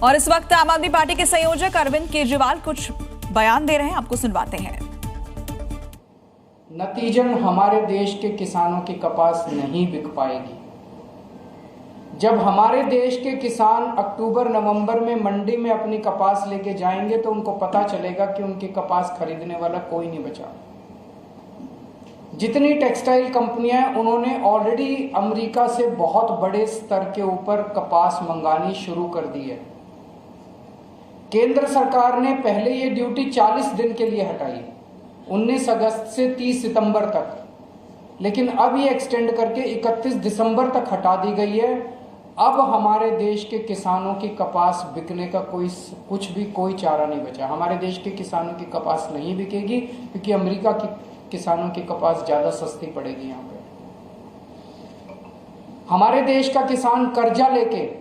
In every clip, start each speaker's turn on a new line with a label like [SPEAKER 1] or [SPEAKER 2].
[SPEAKER 1] और इस वक्त आम आदमी पार्टी के संयोजक अरविंद केजरीवाल कुछ बयान दे रहे हैं, आपको सुनवाते हैं।
[SPEAKER 2] नतीजन हमारे देश के किसानों की कपास नहीं बिक पाएगी। जब हमारे देश के किसान अक्टूबर नवंबर में मंडी में अपनी कपास लेके जाएंगे तो उनको पता चलेगा कि उनकी कपास खरीदने वाला कोई नहीं बचा। जितनी टेक्सटाइल कंपनियां हैं उन्होंने ऑलरेडी अमेरिका से बहुत बड़े स्तर के ऊपर कपास मंगानी शुरू कर दी है। केंद्र सरकार ने पहले ये ड्यूटी 40 दिन के लिए हटाई, 19 अगस्त से 30 सितंबर तक, लेकिन अब ये एक्सटेंड करके 31 दिसंबर तक हटा दी गई है। अब हमारे देश के किसानों की कपास बिकने का कोई चारा नहीं बचा। हमारे देश के किसानों की कपास नहीं बिकेगी क्योंकि अमेरिका की किसानों की कपास ज्यादा सस्ती पड़ेगी। यहाँ पे हमारे देश का किसान कर्जा लेके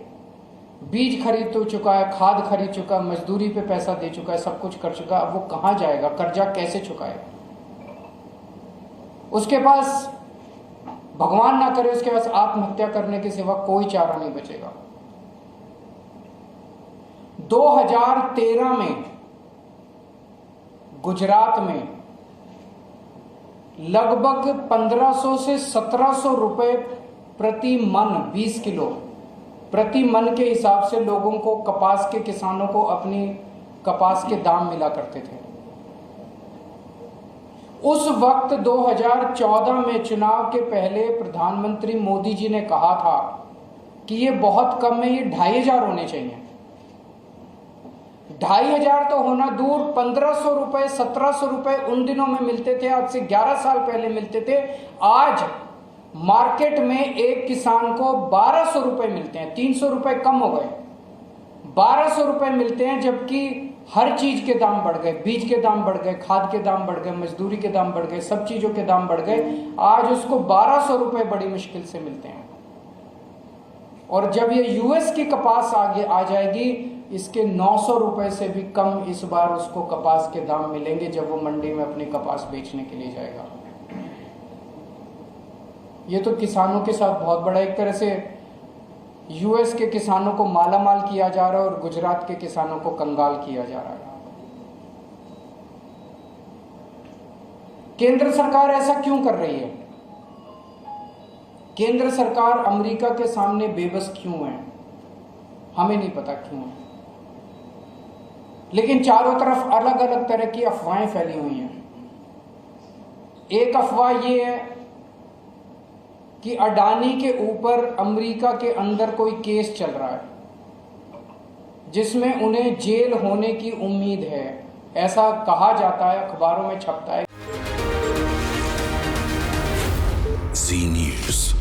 [SPEAKER 2] बीज खरीद तो चुका है, खाद खरीद चुका है, मजदूरी पे पैसा दे चुका है, सब कुछ कर चुका है। अब वो कहां जाएगा, कर्जा कैसे चुकाएगा? उसके पास भगवान ना करे उसके पास आत्महत्या करने के सिवा कोई चारा नहीं बचेगा। 2013 में गुजरात में लगभग 1500 से 1700 रुपए प्रति मन, 20 किलो प्रति मन के हिसाब से लोगों को, कपास के किसानों को अपनी कपास के दाम मिला करते थे। उस वक्त 2014 में चुनाव के पहले प्रधानमंत्री मोदी जी ने कहा था कि ये बहुत कम है, ये 2500 होने चाहिए। 2500 तो होना दूर, 1500 रुपए 1700 रुपए उन दिनों में मिलते थे, आज से 11 साल पहले मिलते थे। आज मार्केट में एक किसान को 1200 रुपए मिलते हैं, 300 रुपए कम हो गए, 1200 रुपए मिलते हैं। जबकि हर चीज के दाम बढ़ गए, बीज के दाम बढ़ गए, खाद के दाम बढ़ गए, मजदूरी के दाम बढ़ गए, सब चीजों के दाम बढ़ गए। आज उसको 1200 रुपए बड़ी मुश्किल से मिलते हैं। और जब ये यूएस की कपास आगे आ जाएगी, इसके 900 रुपए से भी कम इस बार उसको कपास के दाम मिलेंगे जब वो मंडी में अपनी कपास बेचने के लिए जाएगा। ये तो किसानों के साथ बहुत बड़ा, एक तरह से यूएस के किसानों को मालामाल किया जा रहा है और गुजरात के किसानों को कंगाल किया जा रहा है। केंद्र सरकार ऐसा क्यों कर रही है? केंद्र सरकार अमेरिका के सामने बेबस क्यों है? हमें नहीं पता क्यों है, लेकिन चारों तरफ अलग अलग तरह की अफवाहें फैली हुई हैं। एक अफवाह ये है कि अडानी के ऊपर अमेरिका के अंदर कोई केस चल रहा है जिसमें उन्हें जेल होने की उम्मीद है, ऐसा कहा जाता है, अखबारों में छपता है।
[SPEAKER 3] जी न्यूज़।